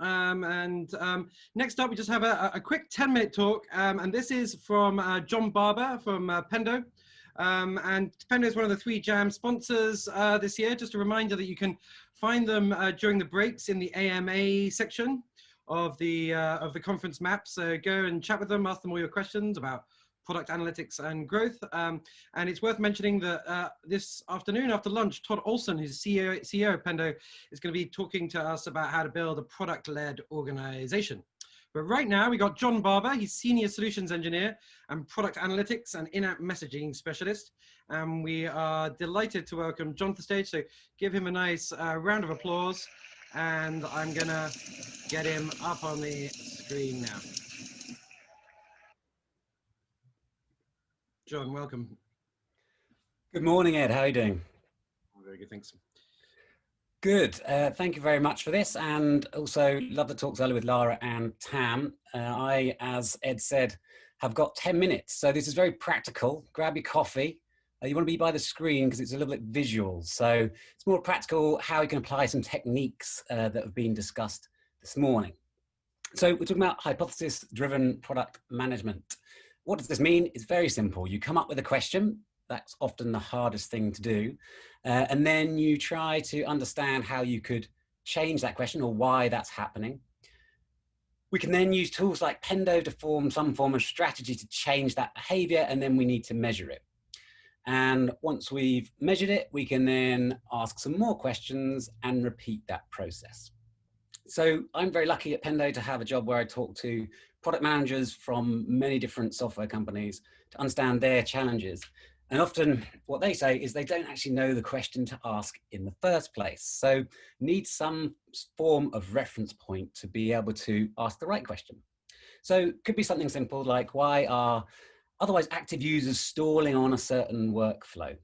Next up, we just have a quick 10-minute talk. And this is from John Barber from Pendo. And Pendo is one of the 3 Jam sponsors this year. Just a reminder that you can find them during the breaks in the AMA section of the conference map. So go and chat with them, ask them all your questions about product analytics and growth. And it's worth mentioning that this afternoon after lunch, Todd Olson, who's CEO of Pendo, is going to be talking to us about how to build a product-led organization. But right now we got John Barber. He's Senior Solutions Engineer and Product Analytics and In-App Messaging Specialist. And we are delighted to welcome John to the stage. So give him a nice round of applause. And I'm going to get him up on the screen now. John, welcome. Good morning, Ed. How are you doing? Very good, thanks. Good. Thank you very much for this. And also love the talks earlier with Lara and Tam. I, as Ed said, have got 10 minutes. So this is very practical. Grab your coffee. You want to be by the screen because it's a little bit visual. So it's more practical how you can apply some techniques that have been discussed this morning. So we're talking about hypothesis-driven product management. What does this mean? It's very simple. You come up with a question. That's often the hardest thing to do. And then you try to understand how you could change that question or why that's happening. We can then use tools like Pendo to form some form of strategy to change that behavior, and then we need to measure it. And once we've measured it, we can then ask some more questions and repeat that process. So I'm very lucky at Pendo to have a job where I talk to product managers from many different software companies to understand their challenges. And often what they say is they don't actually know the question to ask in the first place. So need some form of reference point to be able to ask the right question. So it could be something simple like, why are otherwise active users stalling on a certain workflow?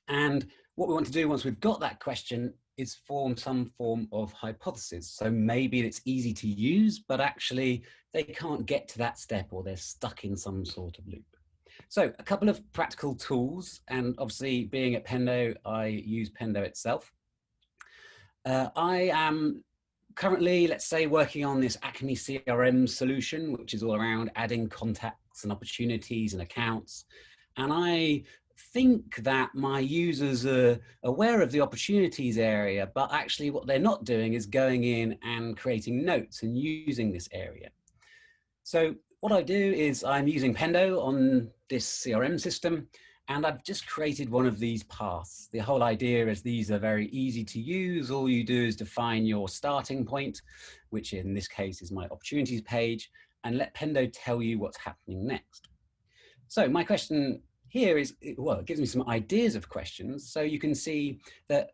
And what we want to do once we've got that question is form some form of hypothesis. So maybe it's easy to use, but actually they can't get to that step or they're stuck in some sort of loop. So a couple of practical tools, and obviously being at Pendo, I use Pendo itself. I am currently, let's say, working on this Acme CRM solution, which is all around adding contacts and opportunities and accounts. And I think that my users are aware of the opportunities area, but actually what they're not doing is going in and creating notes and using this area. So what I do is I'm using Pendo on this CRM system, and I've just created one of these paths. The whole idea is these are very easy to use. All you do is define your starting point, which in this case is my opportunities page, and let Pendo tell you what's happening next. So my question here is, well, it gives me some ideas of questions. So you can see that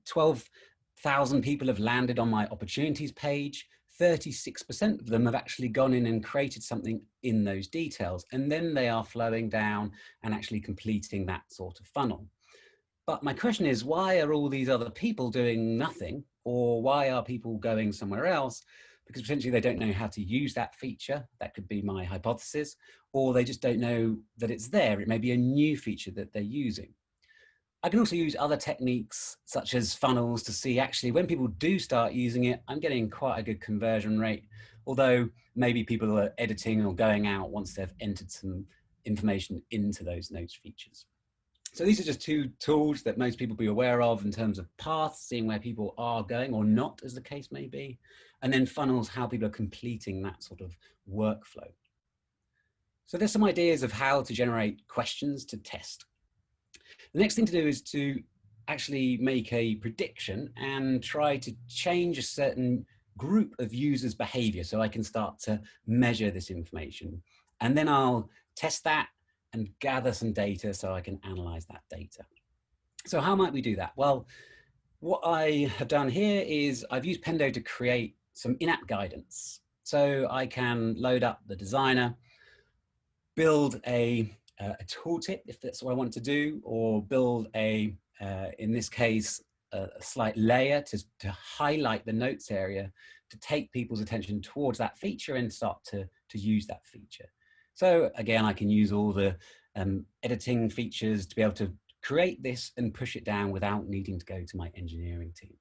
12,000 people have landed on my opportunities page. 36% of them have actually gone in and created something in those details, and then they are flowing down and actually completing that sort of funnel. But my question is, why are all these other people doing nothing, or why are people going somewhere else? Because potentially they don't know how to use that feature. That could be my hypothesis, or they just don't know that it's there. It may be a new feature that they're using. I can also use other techniques such as funnels to see actually when people do start using it, I'm getting quite a good conversion rate, although maybe people are editing or going out once they've entered some information into those notes features. So these are just 2 tools that most people be aware of in terms of paths, seeing where people are going or not, as the case may be, and then funnels, how people are completing that sort of workflow. So there's some ideas of how to generate questions to test. The next thing to do is to actually make a prediction and try to change a certain group of users' behavior so I can start to measure this information. And then I'll test that and gather some data so I can analyze that data. So how might we do that? Well, what I have done here is I've used Pendo to create some in-app guidance. So I can load up the designer, build a tooltip if that's what I want to do, or build in this case, a slight layer to highlight the notes area to take people's attention towards that feature and start to use that feature. So again, I can use all the editing features to be able to create this and push it down without needing to go to my engineering team.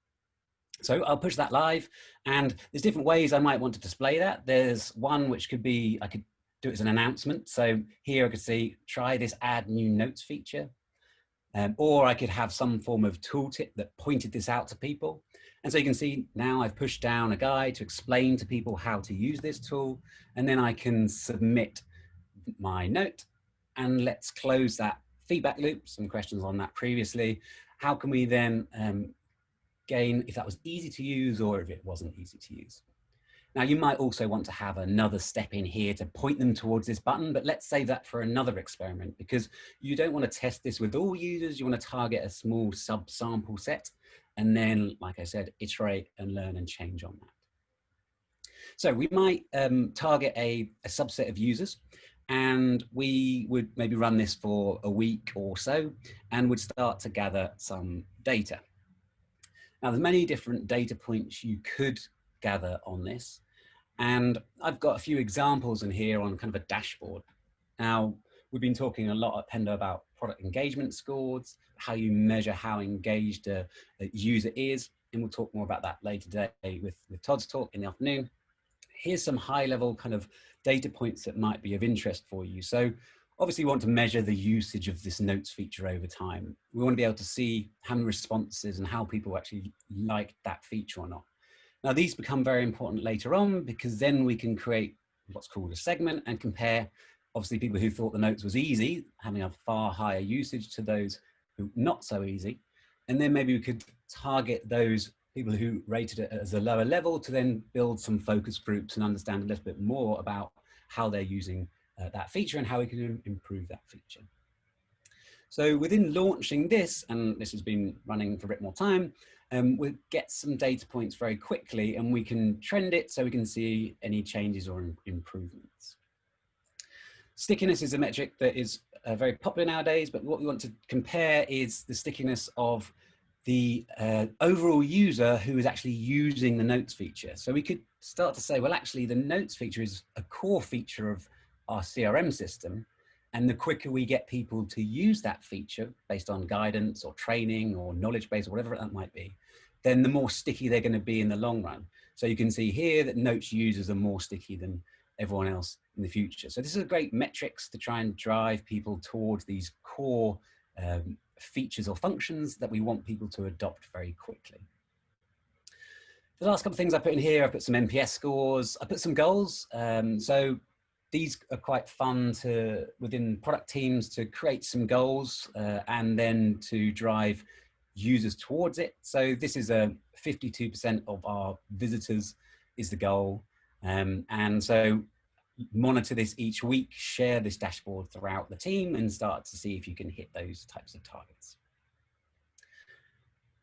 So I'll push that live, and there's different ways I might want to display that. There's one which could be, I could do it as an announcement. So here I could see, try this add new notes feature. Or I could have some form of tooltip that pointed this out to people. And so you can see now I've pushed down a guide to explain to people how to use this tool. And then I can submit my note, and let's close that feedback loop. Some questions on that previously. How can we then gain if that was easy to use or if it wasn't easy to use? Now, you might also want to have another step in here to point them towards this button, but let's save that for another experiment, because you don't want to test this with all users. You want to target a small sub-sample set, and then, like I said, iterate and learn and change on that. So we might target a subset of users, and we would maybe run this for a week or so, and would start to gather some data. Now, there's many different data points you could gather on this. And I've got a few examples in here on kind of a dashboard. Now, we've been talking a lot at Pendo about product engagement scores, how you measure how engaged a user is. And we'll talk more about that later today with Todd's talk in the afternoon. Here's some high level kind of data points that might be of interest for you. So obviously we want to measure the usage of this notes feature over time. We want to be able to see how many responses and how people actually like that feature or not. Now, these become very important later on, because then we can create what's called a segment and compare, obviously, people who thought the notes was easy, having a far higher usage, to those who not so easy. And then maybe we could target those people who rated it as a lower level to then build some focus groups and understand a little bit more about how they're using that feature and how we can improve that feature. So within launching this, and this has been running for a bit more time, we'll get some data points very quickly, and we can trend it so we can see any changes or improvements. Stickiness is a metric that is very popular nowadays, but what we want to compare is the stickiness of the overall user who is actually using the notes feature. So we could start to say, well, actually the notes feature is a core feature of our CRM system. And the quicker we get people to use that feature based on guidance or training or knowledge base or whatever that might be, then the more sticky they're going to be in the long run. So you can see here that notes users are more sticky than everyone else in the future. So this is a great metrics to try and drive people towards these core features or functions that we want people to adopt very quickly. The last couple of things I put in here, I put some NPS scores, I put some goals. So these are quite fun to, within product teams, to create some goals and then to drive users towards it. So this is a 52% of our visitors is the goal. And so monitor this each week, share this dashboard throughout the team and start to see if you can hit those types of targets.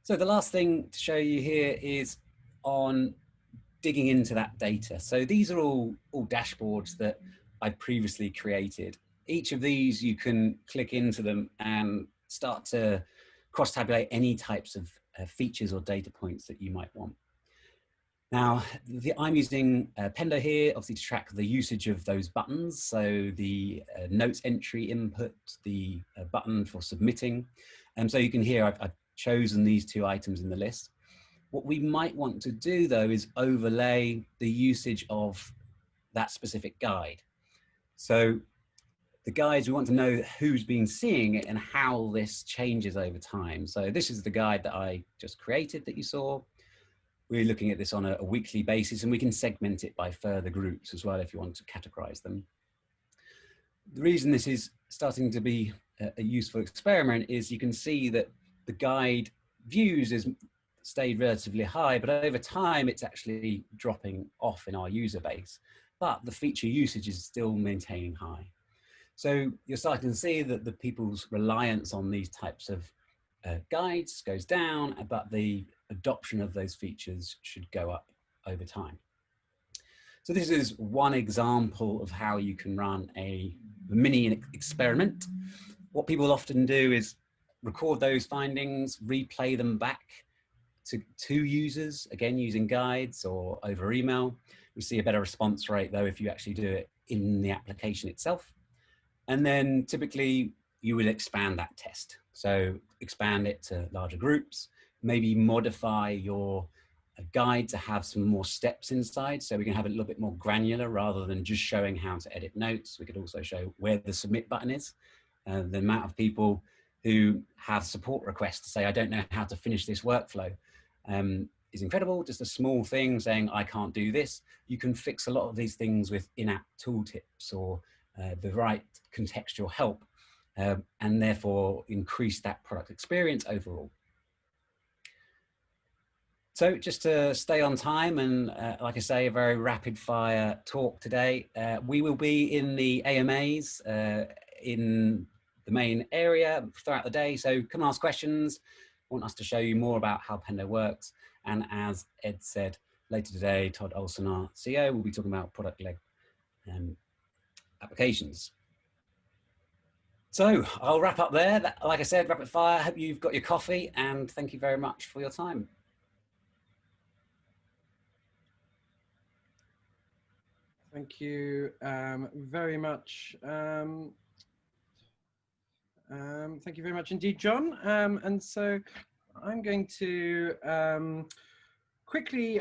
So the last thing to show you here is on digging into that data. So these are all dashboards that I previously created. Each of these, you can click into them and start to cross-tabulate any types of features or data points that you might want. Now, I'm using Pendo here, obviously, to track the usage of those buttons. So the notes entry input, the button for submitting. And so you can hear I've chosen these two items in the list. What we might want to do, though, is overlay the usage of that specific guide. So the guides, we want to know who's been seeing it and how this changes over time. So this is the guide that I just created that you saw. We're looking at this on a weekly basis, and we can segment it by further groups as well if you want to categorize them. The reason this is starting to be a useful experiment is you can see that the guide views has stayed relatively high, but over time it's actually dropping off in our user base. But the feature usage is still maintaining high. So you're starting to see that the people's reliance on these types of guides goes down, but the adoption of those features should go up over time. So this is one example of how you can run a mini experiment. What people often do is record those findings, replay them back to users, again, using guides or over email. We see a better response rate, though, if you actually do it in the application itself. And then typically you would expand that test. So expand it to larger groups, maybe modify your guide to have some more steps inside. So we can have it a little bit more granular rather than just showing how to edit notes. We could also show where the submit button is. The amount of people who have support requests to say, I don't know how to finish this workflow, is incredible. Just a small thing saying, I can't do this. You can fix a lot of these things with in-app tooltips or the right contextual help, and therefore increase that product experience overall. So just to stay on time and like I say, a very rapid fire talk today. We will be in the AMAs in the main area throughout the day. So come and ask questions, want us to show you more about how Pendo works. And as Ed said, later today, Todd Olson, our CEO, will be talking about product-led applications. So I'll wrap up there. Like I said, rapid fire. I hope you've got your coffee and thank you very much for your time. Thank you very much. Thank you very much indeed, John. And so I'm going to quickly